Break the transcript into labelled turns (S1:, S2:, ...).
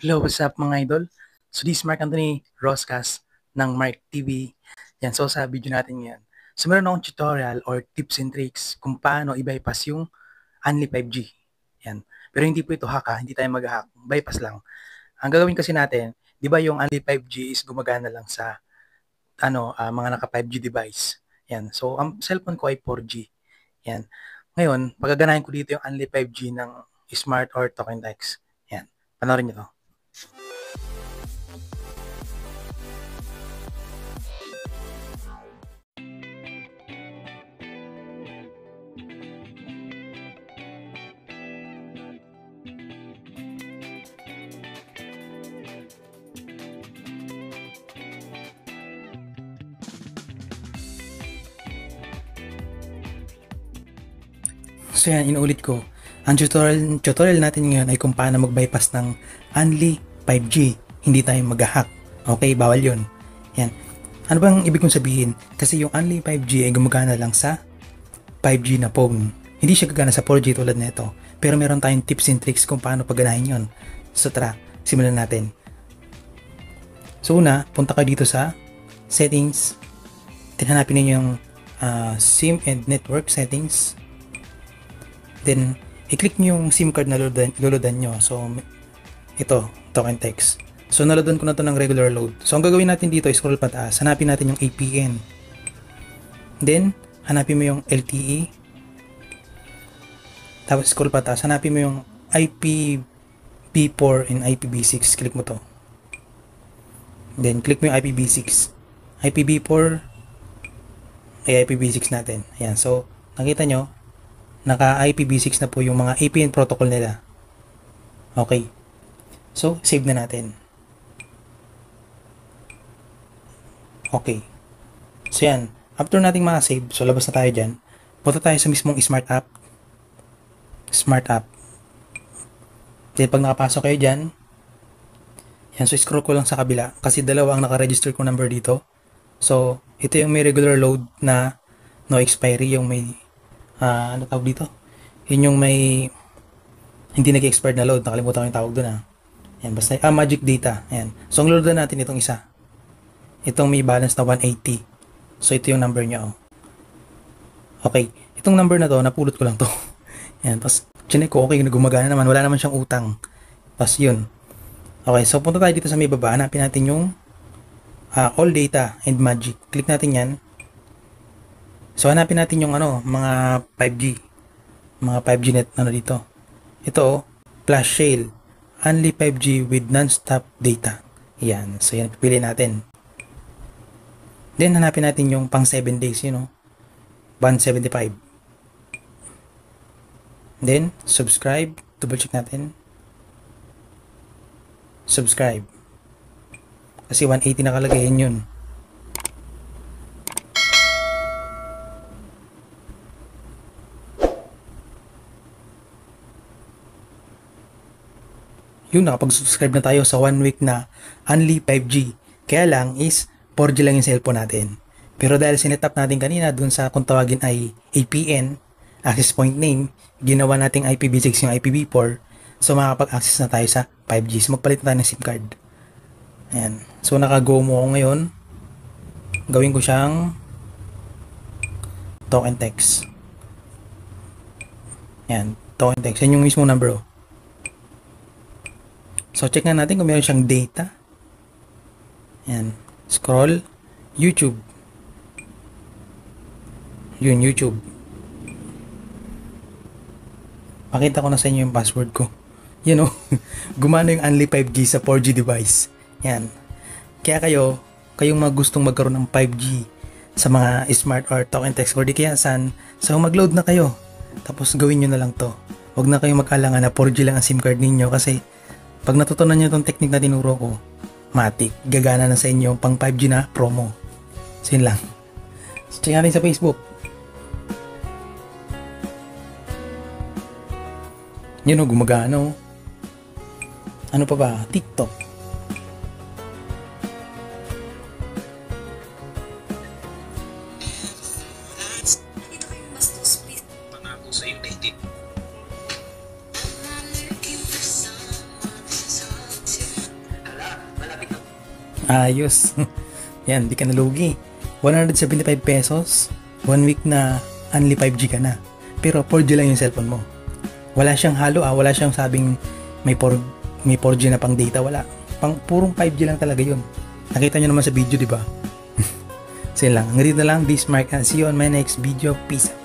S1: Hello, what's up mga idol? So this is Mark Anthony Roscas ng Mark TV. Yan, so sa video natin ngayon. So meron akong tutorial or tips and tricks kung paano i-bypass yung Only 5G. Yan. Pero hindi po ito hack ha, hindi tayo mag-hack. Bypass lang. Ang gagawin kasi natin, di ba yung Only 5G is gumagana lang sa mga naka 5G device. Yan. So ang cellphone ko ay 4G. Yan. Ngayon, pagaganahin ko dito yung Only 5G ng Smart or Token Text. Yan. Panoorin nyo to. So yan, inuulit ko. Ang tutorial natin ngayon ay kung paano mag-bypass ng Only 5G. Hindi tayo mag-hack. Okay, bawal yun. Yan. Ano bang ibig kong sabihin? Kasi yung Only 5G ay gumagana lang sa 5G na phone. Hindi siya gagana sa 4G tulad nito. Pero meron tayong tips and tricks kung paano pagganahin yun. So tara, simulan natin. So una, punta ka dito sa settings. Tinanapin ninyo yung SIM and network settings. Then, i-click nyo yung SIM card na luludan nyo. So, ito, Token Text. So, naloadan ko na to ng regular load. So, ang gagawin natin dito, scroll pataas. Hanapin natin yung APN. Then, hanapin mo yung LTE. Tapos, scroll pataas. Hanapin mo yung IPv4 and IPv6. Click mo to. Then, click mo yung IPv6. IPv4 ay IPv6 natin. Ayan. So, nakita nyo, naka IPv6 na po yung mga APN protocol nila. Okay. So, save na natin. Okay. So, yan. After nating save, so labas na tayo dyan. Punta tayo sa mismong Smart App. Smart App. Then, pag nakapasok kayo dyan, yan. So, scroll ko lang sa kabila kasi dalawa ang naka-register ko number dito. So, ito yung may regular load na no expiry, yung may ano tawag dito? Yun yung may hindi nag-expired na load. Nakalimutan ko yung tawag doon Ayan, basta, magic data. Ayan. So, ang loadan natin itong isa. Itong may balance na 180. So, ito yung number niya. Okay. Itong number na to, napulot ko lang to. Ayan. Tapos, chinek ko, okay, gumagana naman. Wala naman siyang utang. Tapos, yun. Okay. So, punta tayo dito sa may baba. Hanapin natin yung all data and magic. Click natin yan. So, hanapin natin yung mga 5G. Mga 5G net dito. Ito, flash sale. Only 5G with non-stop data. Yan. So, yan. Pipili natin. Then, hanapin natin yung pang 7 days, 175. Then, subscribe. Double check natin. Subscribe. Kasi 180 nakalagay. Yun. Yun, nakapag-subscribe na tayo sa 1 week na Only 5G. Kaya lang is 4G lang yung cellphone natin. Pero dahil sinetap natin kanina dun sa kung tawagin ay APN, access point name, ginawa nating IPv6 yung IPv4, so makapag-access na tayo sa 5G. So magpalit na tayo ng SIM card. Ayan. So naka-go mo ako ngayon. Gawin ko siyang Token Text. Ayan, Token Text. Yan yung mismo number. So, check nga natin kung meron siyang data. Yan. Scroll. YouTube. Yun, YouTube. Pakita ko na sa inyo yung password ko. Yan gumana yung Only 5G sa 4G device. Yan. Kaya kayong mga gustong magkaroon ng 5G sa mga smart or token text or di kaya saan, so mag-load na kayo. Tapos gawin nyo na lang to. Huwag na kayong mag-alangan na 4G lang ang SIM card ninyo kasi pag natutunan nyo itong technique na tinuro ko, matik, gagana na sa inyo pang 5G na promo. So yun lang. So, check natin sa Facebook. Yun gumagana Ano pa ba? TikTok. Pangako sa iyo, native. Ayos. Yan, di ka nalugi. 175 pesos, 1 week na only 5G ka na. Pero 4G lang yung cellphone mo. Wala siyang halo wala siyang sabing may 4G na pang data, wala. Purong 5G lang talaga yun. Nakita nyo naman sa video, di ba? So yun lang. Hanggang dito na lang, this Mark, and see you on my next video. Peace.